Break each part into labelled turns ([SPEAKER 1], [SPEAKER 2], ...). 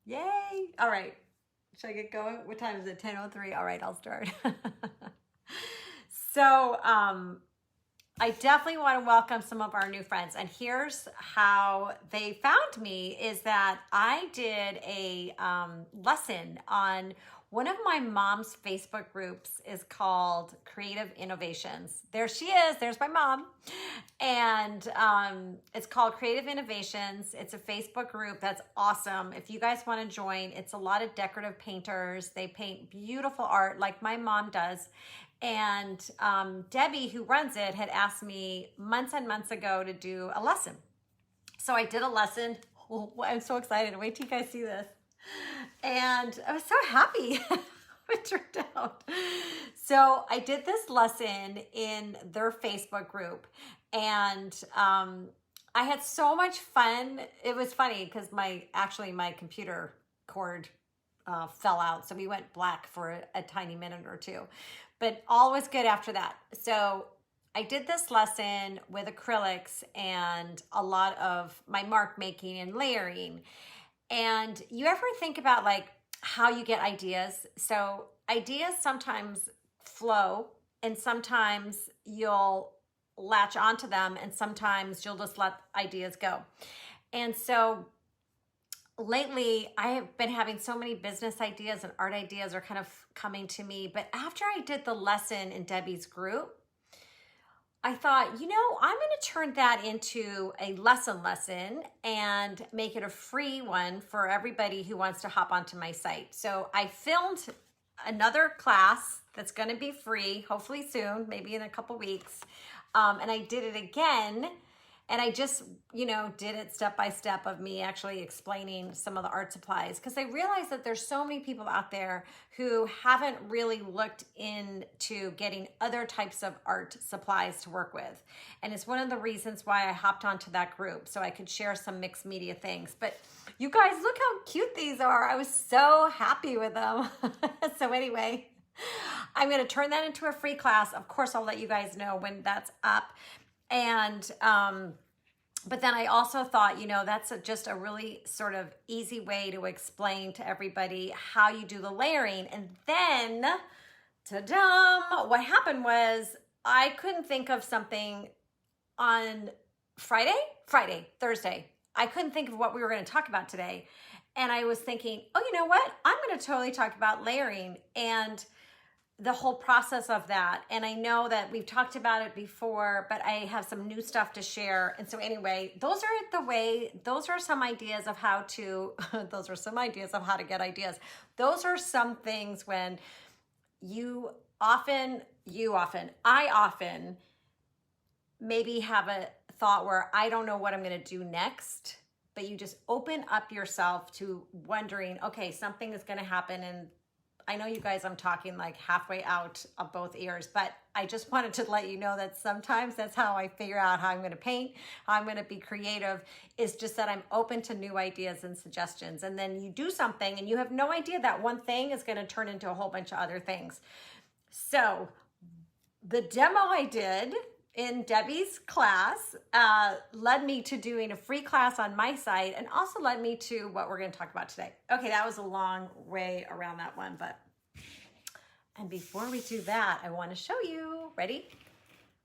[SPEAKER 1] Yay. All right. Should I get going? What time is it? 10:03. All right, I'll start. So, I definitely want to welcome some of our new friends. And here's how they found me is that I did a lesson on one of my mom's Facebook groups is called Creative Innovations. There she is. There's my mom. And it's called Creative Innovations. It's a Facebook group that's awesome. If you guys want to join, it's a lot of decorative painters. They paint beautiful art like my mom does. And Debbie, who runs it, had asked me months and months ago to do a lesson. So I did a lesson. Oh, I'm so excited. Wait till you guys see this. And I was so happy it turned out. So I did this lesson in their Facebook group. And I had so much fun. It was funny because my computer cord fell out. So we went black for a tiny minute or two. But all was good after that. So I did this lesson with acrylics and a lot of my mark making and layering. And you ever think about like how you get ideas? So ideas sometimes flow and sometimes you'll latch onto them and sometimes you'll just let ideas go. And so lately I have been having so many business ideas and art ideas are kind of coming to me. But after I did the lesson in Debbie's group, I thought, I'm going to turn that into a lesson and make it a free one for everybody who wants to hop onto my site. So I filmed another class that's going to be free, hopefully soon, maybe in a couple weeks. And I did it again. And I just, did it step by step of me actually explaining some of the art supplies because I realized that there's so many people out there who haven't really looked into getting other types of art supplies to work with. And it's one of the reasons why I hopped onto that group so I could share some mixed media things. But you guys, look how cute these are. I was so happy with them. So anyway, I'm going to turn that into a free class. Of course, I'll let you guys know when that's up. And, but then I also thought, that's just a really sort of easy way to explain to everybody how you do the layering. And then, ta-dum, what happened was I couldn't think of something on Thursday. I couldn't think of what we were going to talk about today. And I was thinking, oh, you know what? I'm going to totally talk about layering and the whole process of that. And I know that we've talked about it before, but I have some new stuff to share. And so anyway, those are some ideas of how to, get ideas. Those are some things when I often maybe have a thought where I don't know what I'm going to do next, but you just open up yourself to wondering, okay, something is going to happen. And I know you guys, I'm talking like halfway out of both ears, but I just wanted to let you know that sometimes that's how I figure out how I'm going to paint, how I'm going to be creative, is just that I'm open to new ideas and suggestions. And then you do something and you have no idea that one thing is going to turn into a whole bunch of other things. So the demo I did in Debbie's class led me to doing a free class on my site and also led me to what we're going to talk about today. Okay, that was a long way around that one, and before we do that, I want to show you. Ready?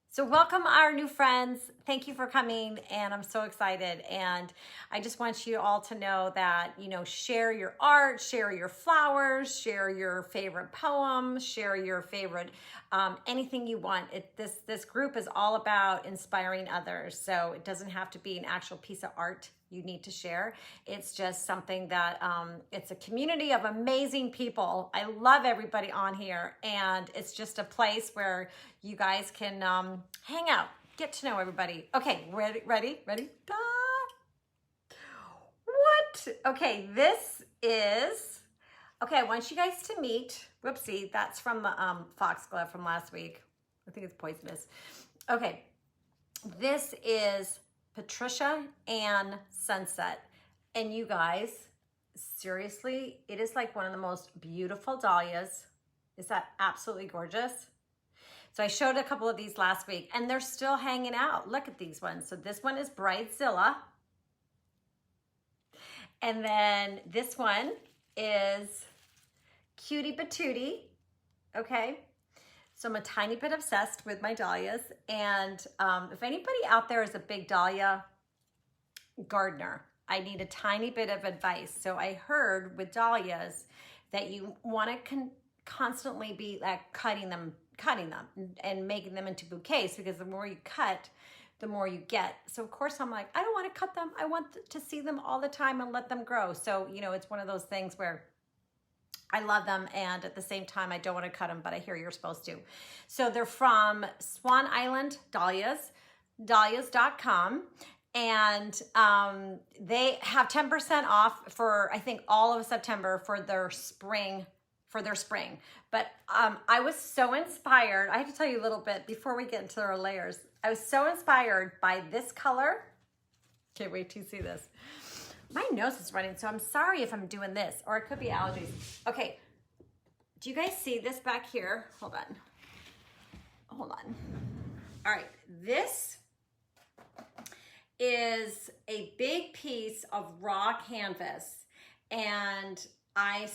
[SPEAKER 1] So welcome our new friends. Thank you for coming, and I'm so excited. And I just want you all to know that, share your art, share your flowers, share your favorite poem, share your favorite anything you want. This group is all about inspiring others. So it doesn't have to be an actual piece of art you need to share. It's just something that it's a community of amazing people. I love everybody on here, and it's just a place where you guys can hang out, get to know everybody. Okay, ready? Da! What? Okay, I want you guys to meet. Whoopsie, that's from the foxglove from last week. I think it's poisonous. Okay, this is Patricia Ann Sunset. And you guys, seriously, it is like one of the most beautiful dahlias. Is that absolutely gorgeous? So I showed a couple of these last week and they're still hanging out. Look at these ones. So this one is Bridezilla. And then this one is Cutie Patootie, okay? So I'm a tiny bit obsessed with my dahlias. And if anybody out there is a big dahlia gardener, I need a tiny bit of advice. So I heard with dahlias that you want to constantly be like cutting them and making them into bouquets, because the more you cut, the more you get. So of course I'm like, I don't want to cut them. I want to see them all the time and let them grow. So, you know, it's one of those things where I love them, and at the same time, I don't want to cut them, but I hear you're supposed to. So they're from Swan Island Dahlias, Dahlias.com. And they have 10% off for, I think, all of September for their spring. But I was so inspired. I have to tell you a little bit before we get into our layers. I was so inspired by this color. Can't wait to see this. My nose is running, so I'm sorry if I'm doing this, or it could be allergies. Okay, do you guys see this back here? Hold on. All right, this is a big piece of raw canvas, and I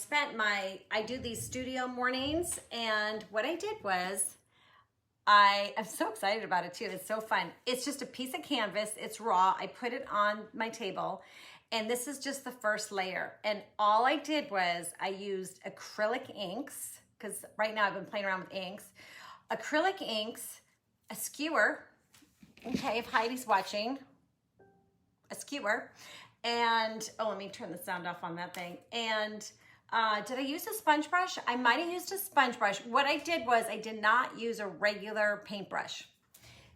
[SPEAKER 1] do these studio mornings, and what I did was, I'm so excited about it too. It's so fun. It's just a piece of canvas. It's raw. I put it on my table, and this is just the first layer. And all I did was I used acrylic inks, because right now I've been playing around with inks. Acrylic inks, a skewer, okay, if Heidi's watching, a skewer, and, oh, let me turn the sound off on that thing. And did I use a sponge brush? I might have used a sponge brush. What I did was I did not use a regular paintbrush.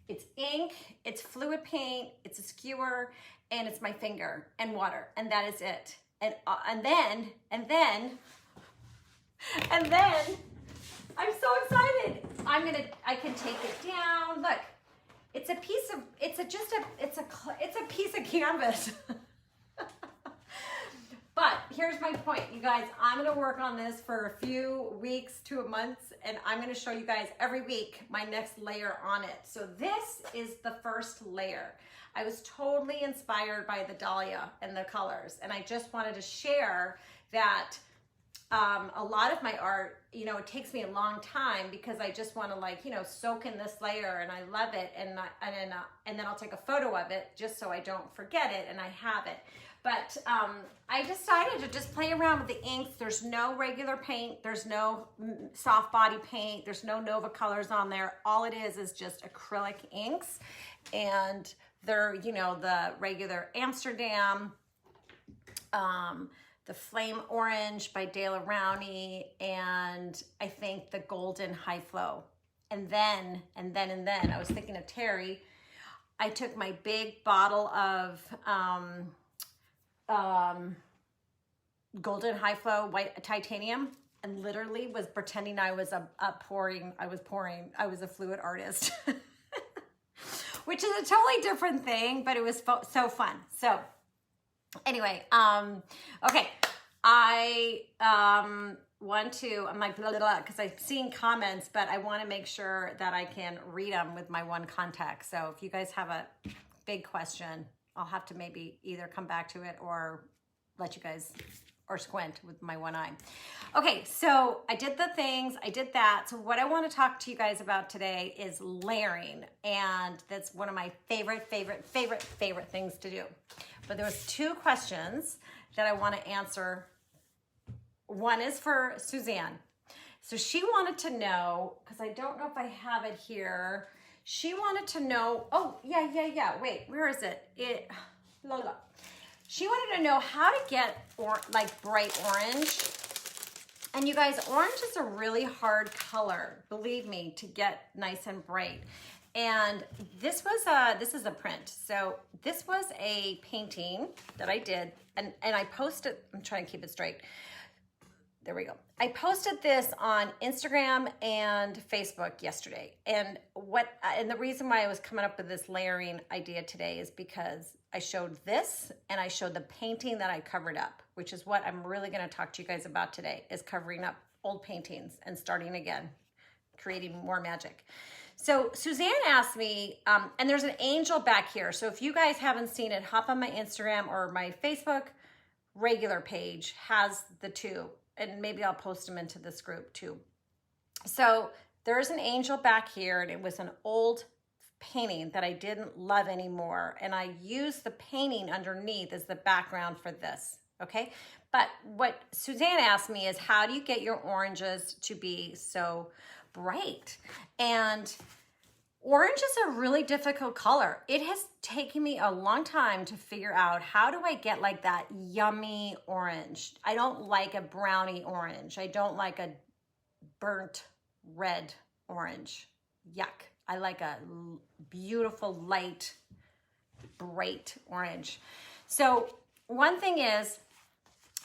[SPEAKER 1] It's ink, it's fluid paint, it's a skewer, and it's my finger and water, and that is it. And then I'm so excited. I can take it down. Look, it's a piece of canvas. But here's my point, you guys. I'm gonna work on this for a few weeks to a month, and I'm gonna show you guys every week my next layer on it. So this is the first layer. I was totally inspired by the dahlia and the colors, and I just wanted to share that a lot of my art, you know, it takes me a long time because I just want to, like, you know, soak in this layer, and I love it, and then I'll take a photo of it just so I don't forget it, and I have it. But I decided to just play around with the inks. There's no regular paint. There's no soft body paint. There's no Nova colors on there. All it is just acrylic inks. And they're, you know, the regular Amsterdam, the Flame Orange by Dale Rowney, and I think the Golden High Flow. And then, I was thinking of Terry. I took my big bottle of Golden High Flow white titanium, and literally was pretending I was I was a fluid artist, which is a totally different thing, but it was so fun. So anyway, okay, I want to, I'm like, because I've seen comments, but I want to make sure that I can read them with my one contact. So if you guys have a big question, I'll have to maybe either come back to it or let you guys, or squint with my one eye. Okay, so I did the things, I did that. So what I want to talk to you guys about today is layering. And that's one of my favorite things to do. But there was two questions that I want to answer. One is for Suzanne. So she wanted to know, because I don't know if I have it here. She wanted to know, oh, yeah. Wait, where is it? She wanted to know how to get like bright orange. And you guys, orange is a really hard color, believe me, to get nice and bright. And this is a print. So this was a painting that I did, and I posted, I'm trying to keep it straight. There we go. I posted this on Instagram and Facebook yesterday. And the reason why I was coming up with this layering idea today is because I showed this and I showed the painting that I covered up, which is what I'm really going to talk to you guys about today, is covering up old paintings and starting again, creating more magic. So Suzanne asked me, and there's an angel back here. So if you guys haven't seen it, hop on my Instagram or my Facebook, regular page has the two, and maybe I'll post them into this group too. So there's an angel back here, and it was an old painting that I didn't love anymore, and I used the painting underneath as the background for this, okay? But what Suzanne asked me is, how do you get your oranges to be so bright? And orange is a really difficult color. It has taken me a long time to figure out, how do I get like that yummy orange? I don't like a brownie orange. I don't like a burnt red orange. Yuck. I like a beautiful, light, bright orange. So one thing is,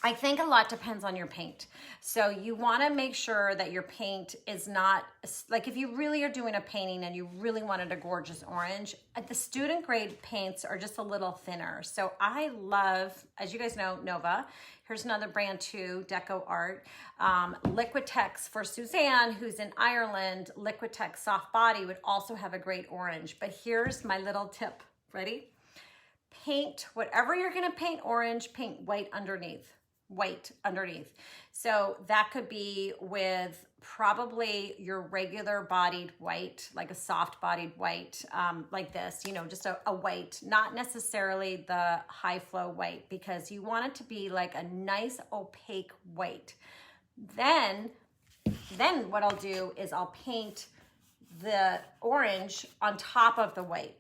[SPEAKER 1] I think a lot depends on your paint. So you want to make sure that your paint is not, like if you really are doing a painting and you really wanted a gorgeous orange, the student grade paints are just a little thinner. So I love, as you guys know, Nova. Here's another brand too, Deco Art. Liquitex for Suzanne, who's in Ireland. Liquitex Soft Body would also have a great orange. But here's my little tip. Ready? Paint, whatever you're gonna paint orange, paint white underneath. White underneath. So that could be with probably your regular bodied white, like a soft bodied white, like this, you know, just a white, not necessarily the high flow white, because you want it to be like a nice opaque white. Then what I'll do is I'll paint the orange on top of the white.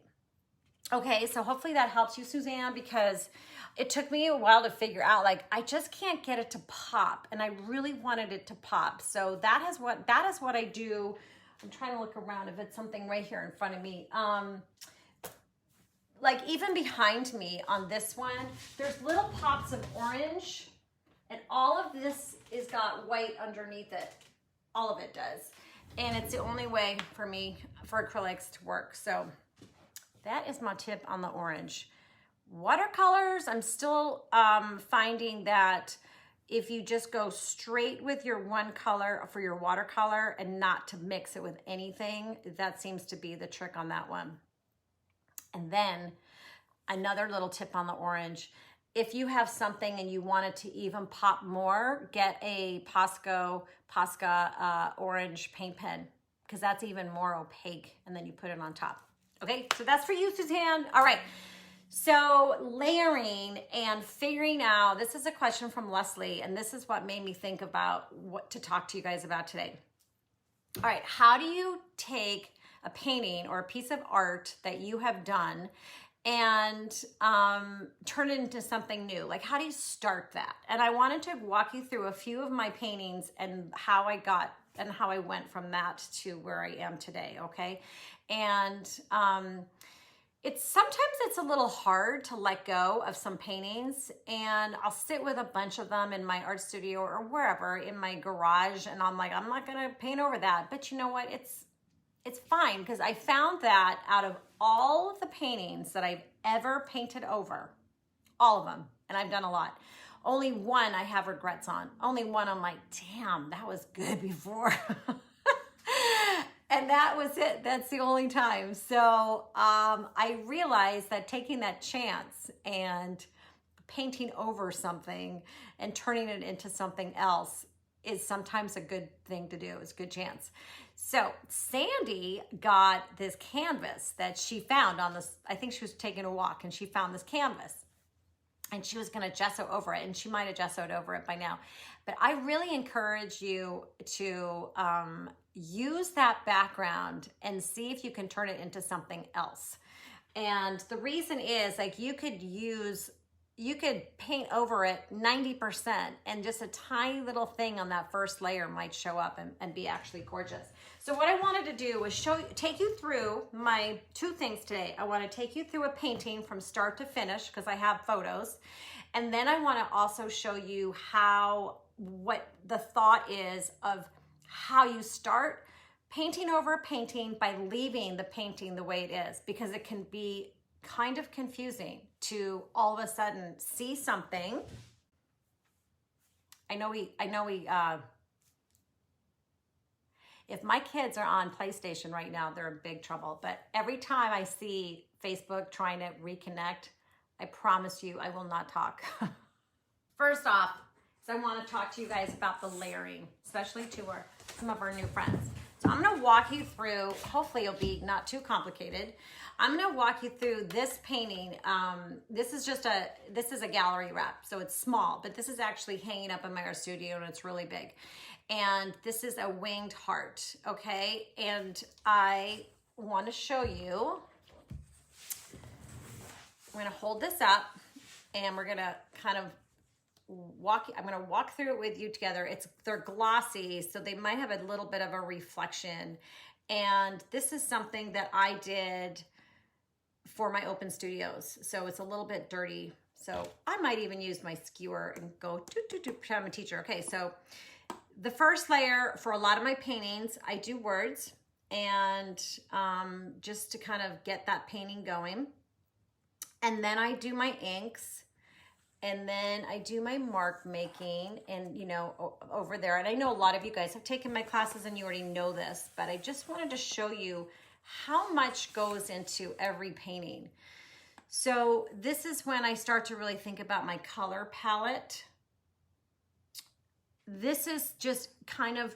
[SPEAKER 1] Okay, so hopefully that helps you, Suzanne, because it took me a while to figure out, like, I just can't get it to pop, and I really wanted it to pop. So that is what I do. I'm trying to look around if it's something right here in front of me. Like even behind me on this one, there's little pops of orange, and all of this is got white underneath it. All of it does. And it's the only way for me, for acrylics to work. So that is my tip on the orange. Watercolors, I'm still finding that if you just go straight with your one color for your watercolor and not to mix it with anything, that seems to be the trick on that one. And then another little tip on the orange, if you have something and you want it to even pop more, get a Posca orange paint pen, because that's even more opaque, and then you put it on top. Okay, so that's for you, Suzanne. All right. So layering and figuring out, this is a question from Leslie, and this is what made me think about what to talk to you guys about today. All right, how do you take a painting or a piece of art that you have done and turn it into something new? Like, how do you start that? And I wanted to walk you through a few of my paintings and how I went from that to where I am today, okay? And sometimes it's a little hard to let go of some paintings, and I'll sit with a bunch of them in my art studio or wherever in my garage, and I'm like, I'm not gonna paint over that. But you know what? It's fine, because I found that out of all of the paintings that I've ever painted over, all of them, and I've done a lot, only one I have regrets on. Only one I'm like, damn, that was good before. And that was it. That's the only time. So I realized that taking that chance and painting over something and turning it into something else is sometimes a good thing to do. It's a good chance. So Sandy got this canvas that she found on this, I think she was taking a walk, and she found this canvas. And she was going to gesso over it, and she might have gessoed over it by now. But I really encourage you to use that background and see if you can turn it into something else. And the reason is, like, you could paint over it 90%, and just a tiny little thing on that first layer might show up and be actually gorgeous. So what I wanted to do was take you through my two things today. I want to take you through a painting from start to finish, because I have photos. And then I want to also show you what the thought is of how you start painting over a painting by leaving the painting the way it is, because it can be kind of confusing to all of a sudden see something. I know we if my kids are on PlayStation right now, they're in big trouble. But every time I see Facebook trying to reconnect, I promise you I will not talk First off, so I want to talk to you guys about the layering, especially to some of our new friends. So I'm going to walk you through, hopefully it'll be not too complicated. I'm going to walk you through this painting. This is a gallery wrap, so it's small, but this is actually hanging up in my art studio and it's really big. And this is a winged heart, okay? And I want to show you, I'm going to hold this up and we're going to kind of I'm going to walk through it with you together. They're glossy, so they might have a little bit of a reflection. And this is something that I did for my open studios. So it's a little bit dirty. So I might even use my skewer and go I'm a teacher. Okay, so the first layer for a lot of my paintings, I do words and just to kind of get that painting going. And then I do my inks. And then I do my mark making and, you know, over there. And I know a lot of you guys have taken my classes and you already know this, but I just wanted to show you how much goes into every painting. So this is when I start to really think about my color palette. This is just kind of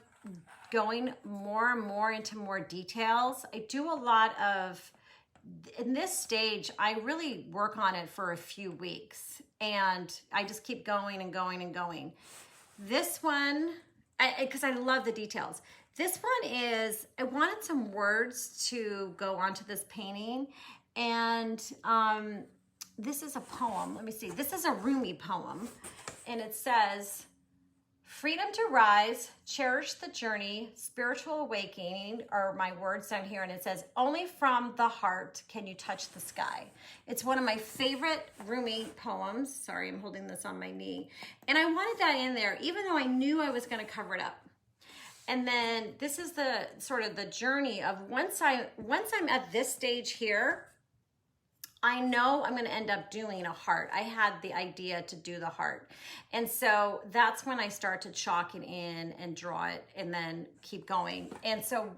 [SPEAKER 1] going more and more into more details. I do a lot of, in this stage, I really work on it for a few weeks and I just keep going and going and going. This one, because I love the details. This one is, I wanted some words to go onto this painting and this is a poem. Let me see. This is a Rumi poem and it says, freedom to rise, cherish the journey, spiritual awakening are my words down here. And it says, only from the heart can you touch the sky. It's one of my favorite Rumi poems. Sorry, I'm holding this on my knee. And I wanted that in there, even though I knew I was going to cover it up. And then this is the sort of the journey of once I'm at this stage here, I know I'm going to end up doing a heart. I had the idea to do the heart. And so that's when I start to chalk it in and draw it and then keep going. And so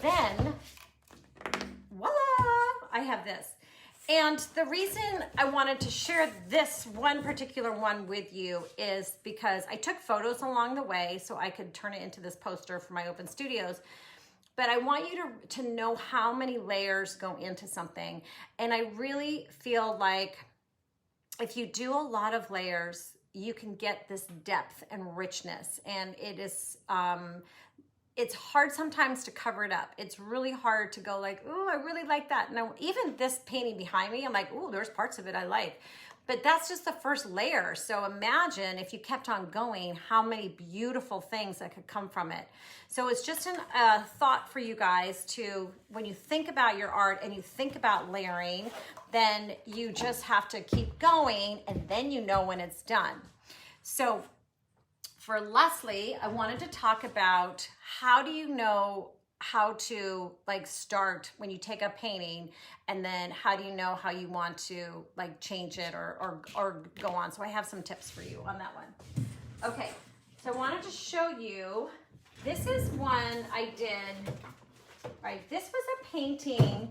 [SPEAKER 1] then, voila, I have this. And the reason I wanted to share this one particular one with you is because I took photos along the way so I could turn it into this poster for my open studios. But I want you to know how many layers go into something. And I really feel like if you do a lot of layers, you can get this depth and richness. And it is, it's hard sometimes to cover it up. It's really hard to go like, ooh, I really like that. Now, even this painting behind me, I'm like, ooh, there's parts of it I like. But that's just the first layer. So imagine if you kept on going, how many beautiful things that could come from it. So it's just a thought for you guys to, when you think about your art and you think about layering, then you just have to keep going and then you know when it's done. So for Leslie, I wanted to talk about how do you know how to like start when you take a painting, and then how do you know how you want to like change it or go on. So I have some tips for you on that one. Okay, so I wanted to show you, this is one I did, right? This was a painting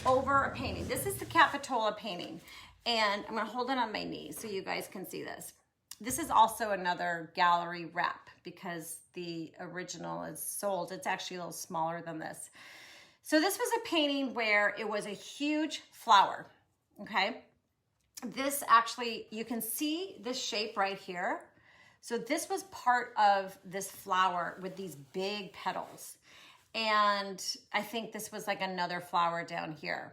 [SPEAKER 1] over a painting. This is the Capitola painting. And I'm gonna hold it on my knee so you guys can see this. This is also another gallery wrap because the original is sold. It's actually a little smaller than this. So this was a painting where it was a huge flower, okay? This actually, you can see this shape right here. So this was part of this flower with these big petals. And I think this was like another flower down here.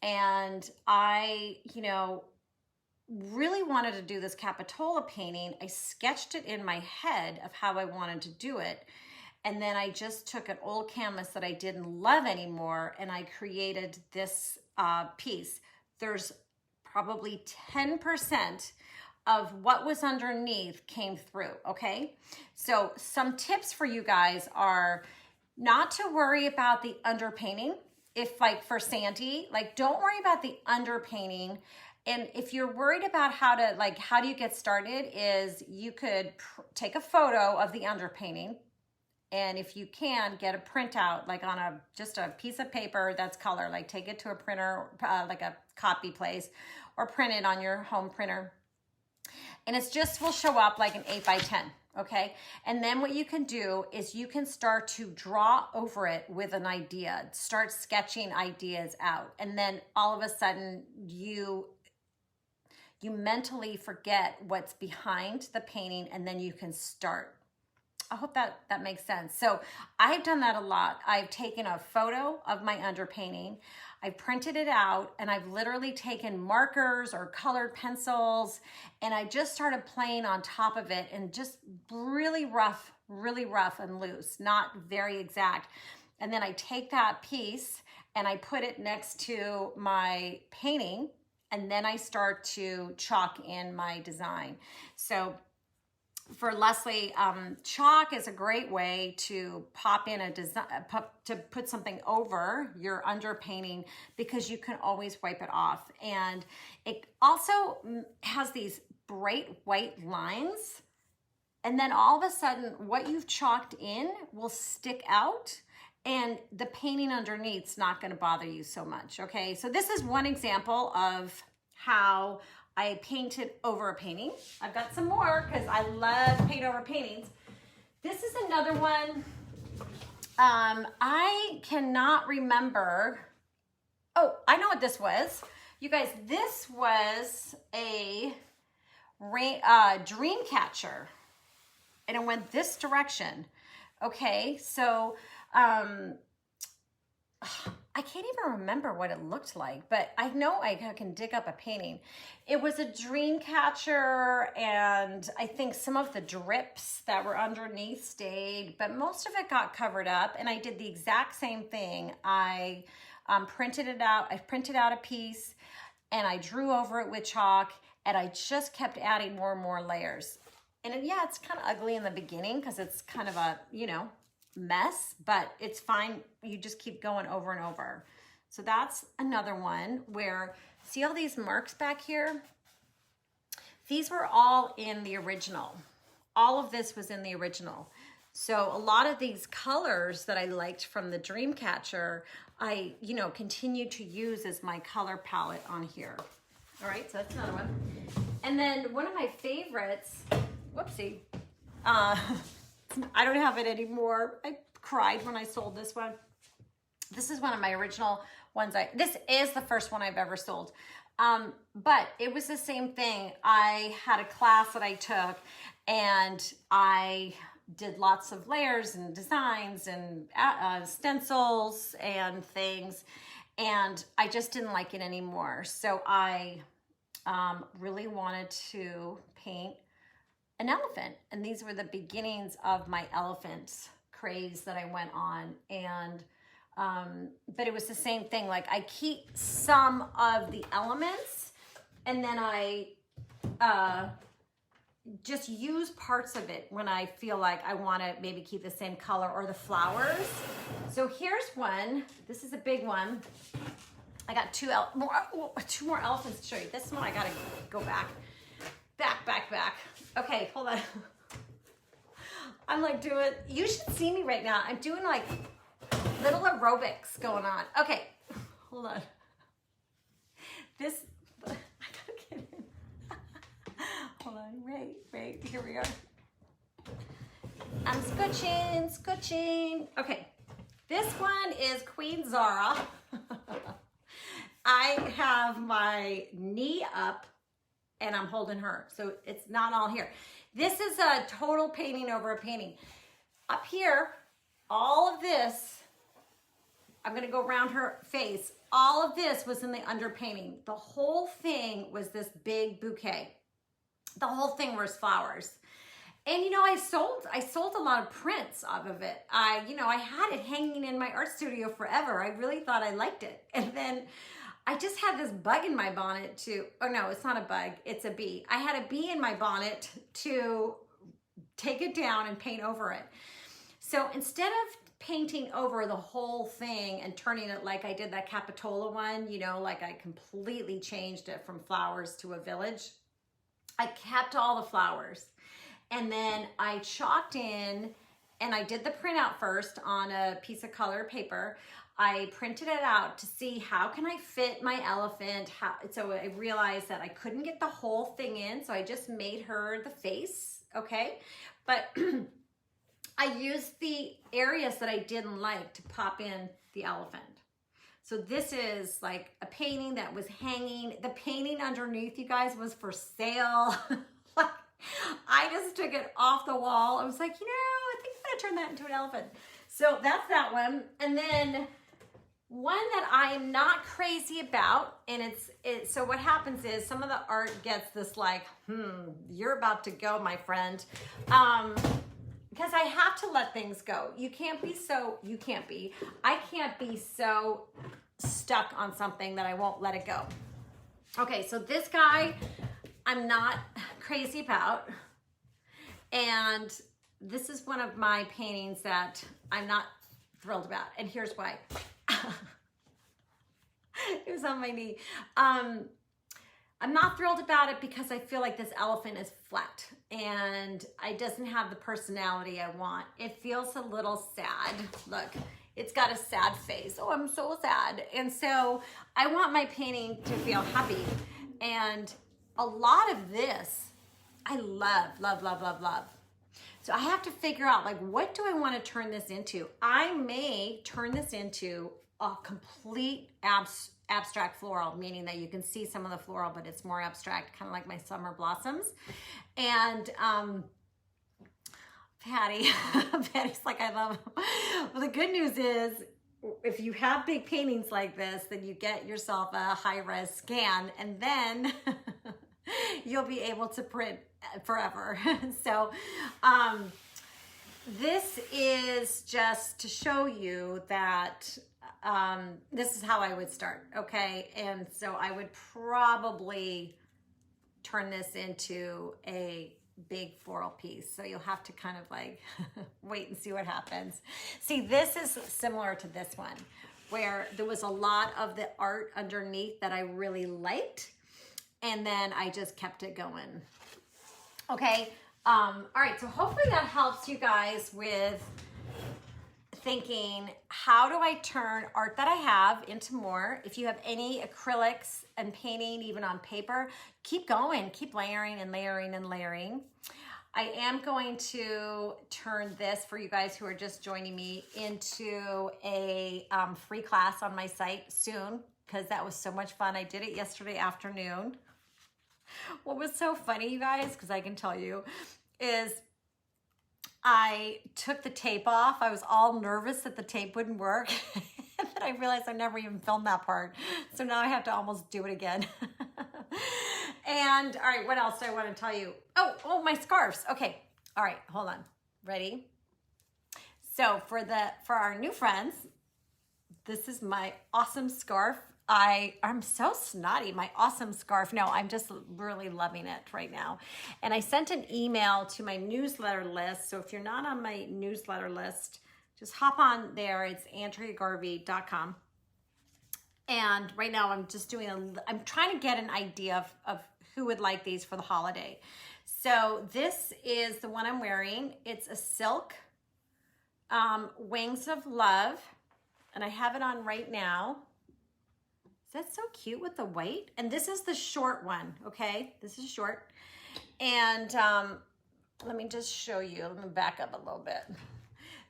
[SPEAKER 1] And I, really wanted to do this Capitola painting. I sketched it in my head of how I wanted to do it. And then I just took an old canvas that I didn't love anymore and I created this piece. There's probably 10% of what was underneath came through, okay? So some tips for you guys are not to worry about the underpainting. If like for Sandy, like don't worry about the underpainting. And if you're worried about how do you get started, is you could take a photo of the underpainting. And if you can, get a printout, like on just a piece of paper that's color, like take it to a printer, like a copy place, or print it on your home printer. And it's just will show up like an 8 by 10. Okay. And then what you can do is you can start to draw over it with an idea, start sketching ideas out. And then all of a sudden you mentally forget what's behind the painting, and then you can start. I hope that makes sense. So I've done that a lot. I've taken a photo of my underpainting, I've printed it out, and I've literally taken markers or colored pencils, and I just started playing on top of it, and just really rough and loose, not very exact. And then I take that piece and I put it next to my painting, and then I start to chalk in my design. So for Leslie, chalk is a great way to pop in a design, to put something over your underpainting, because you can always wipe it off. And it also has these bright white lines. And then all of a sudden, what you've chalked in will stick out, and the painting underneath's not going to bother you so much. Okay, so this is one example of how I painted over a painting. I've got some more because I love paint over paintings. This is another one. I cannot remember. Oh, I know what this was. You guys, this was a dream catcher, and it went this direction. Okay, so I can't even remember what it looked like, but I know I can dig up a painting. It was a dream catcher, and I think some of the drips that were underneath stayed, but most of it got covered up, and I did the exact same thing. I printed it out. I printed out a piece, and I drew over it with chalk, and I just kept adding more and more layers. And yeah, it's kind of ugly in the beginning because it's kind of a, mess, but it's fine. You just keep going over and over. So that's another one where, see all these marks back here? These were all in the original. All of this was in the original. So a lot of these colors that I liked from the Dreamcatcher, I, continue to use as my color palette on here. All right, so that's another one. And then one of my favorites, whoopsie, I don't have it anymore. I cried when I sold this one. This is one of my original ones. This is the first one I've ever sold. But it was the same thing. I had a class that I took, and I did lots of layers and designs and stencils and things, and I just didn't like it anymore. So I really wanted to paint an elephant, and these were the beginnings of my elephant craze that I went on. And but it was the same thing. Like, I keep some of the elements, and then I just use parts of it when I feel like I want to maybe keep the same color, or the flowers. So here's one. This is a big one. I got two more elephants to show you. This one I gotta go back. Okay, hold on. I'm like doing, you should see me right now. I'm doing like little aerobics going on. Okay, hold on. I gotta get in. Hold on, wait, here we are. I'm scooching. Okay, this one is Queen Zara. I have my knee up, and I'm holding her, so it's not all here. This is a total painting over a painting. Up here, all of this, I'm gonna go around her face. All of this was in the underpainting. The whole thing was this big bouquet. The whole thing was flowers. And I sold a lot of prints off of it. I had it hanging in my art studio forever. I really thought I liked it. And then I just had this bug in my bonnet oh no, it's not a bug, it's a bee. I had a bee in my bonnet to take it down and paint over it. So instead of painting over the whole thing and turning it like I did that Capitola one, like I completely changed it from flowers to a village, I kept all the flowers. And then I chalked in, and I did the printout first on a piece of color paper. I printed it out to see how can I fit my elephant. So I realized that I couldn't get the whole thing in, so I just made her the face, okay? But I used the areas that I didn't like to pop in the elephant. So this is like a painting that was hanging. The painting underneath, you guys, was for sale. I just took it off the wall. I was like, you know, I think I'm gonna turn that into an elephant. So that's that one. And then one that I'm not crazy about, and so what happens is some of the art gets this like, you're about to go, my friend. Because I have to let things go. I can't be so stuck on something that I won't let it go. Okay, so this guy, I'm not crazy about. And this is one of my paintings that I'm not thrilled about. And here's why. It was on my knee. I'm not thrilled about it because I feel like this elephant is flat and it doesn't have the personality I want. It feels a little sad. Look, it's got a sad face. Oh, I'm so sad. And so I want my painting to feel happy. And a lot of this, I love, love, love, love, love. So I have to figure out, like, what do I want to turn this into? I may turn this into a complete abstract floral, meaning that you can see some of the floral, but it's more abstract, kind of like my summer blossoms. And Patty's like, I love them. Well, the good news is, if you have big paintings like this, then you get yourself a high-res scan, and then you'll be able to print forever. So this is just to show you that this is how I would start, okay? And so I would probably turn this into a big floral piece. So you'll have to kind of like wait and see what happens. See, this is similar to this one, where there was a lot of the art underneath that I really liked. And then I just kept it going. Okay. All right. So hopefully that helps you guys with thinking, how do I turn art that I have into more? If you have any acrylics and painting, even on paper, keep going, keep layering and layering and layering. I am going to turn this, for you guys who are just joining me, into a free class on my site soon, because that was so much fun. I did it yesterday afternoon. What was so funny, you guys, because I can tell you, is I took the tape off. I was all nervous that the tape wouldn't work. And then I realized I never even filmed that part. So now I have to almost do it again. And all right, what else do I want to tell you? Oh, my scarves. Okay. All right, hold on. Ready? So for our new friends, this is my awesome scarf. I'm so snotty, my awesome scarf. No, I'm just really loving it right now. And I sent an email to my newsletter list. So if you're not on my newsletter list, just hop on there. It's andreagarvey.com. And right now I'm just I'm trying to get an idea of who would like these for the holiday. So this is the one I'm wearing. It's a silk Wings of Love. And I have it on right now. That's so cute with the white. And this is the short one, okay? This is short. And let me just show you. Let me back up a little bit.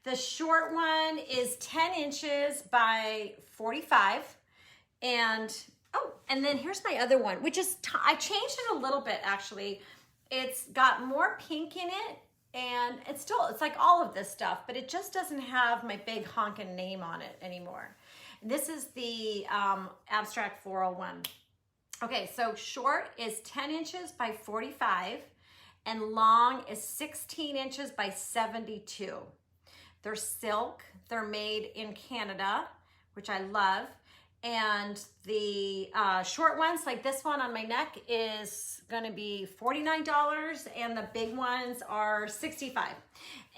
[SPEAKER 1] The short one is 10 inches by 45. And then here's my other one, which is, I changed it a little bit, actually. It's got more pink in it. And it's like all of this stuff, but it just doesn't have my big honking name on it anymore. This is the abstract floral one. Okay, so short is 10 inches by 45 and long is 16 inches by 72. They're silk. They're made in Canada, which I love. And the short ones, like this one on my neck, is gonna be $49, and the big ones are $65.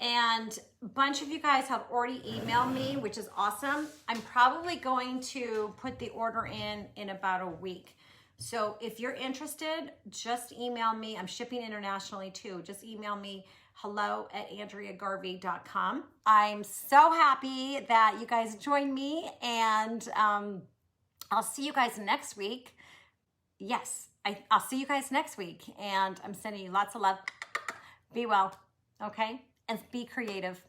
[SPEAKER 1] And a bunch of you guys have already emailed me, which is awesome. I'm probably going to put the order in about a week. So if you're interested, just email me. I'm shipping internationally too. Just email me hello@andreagarvey.com. I'm so happy that you guys joined me, and I'll see you guys next week. Yes, I'll see you guys next week, and I'm sending you lots of love. Be well, okay? And be creative.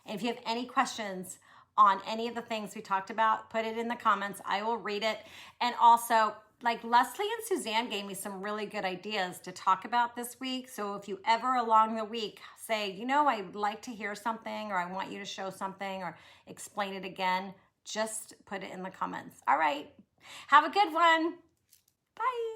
[SPEAKER 1] And if you have any questions on any of the things we talked about, put it in the comments. I will read it. And also, like Leslie and Suzanne gave me some really good ideas to talk about this week. So if you ever along the week say, you know, I'd like to hear something, or I want you to show something or explain it again, just put it in the comments. All right. Have a good one. Bye.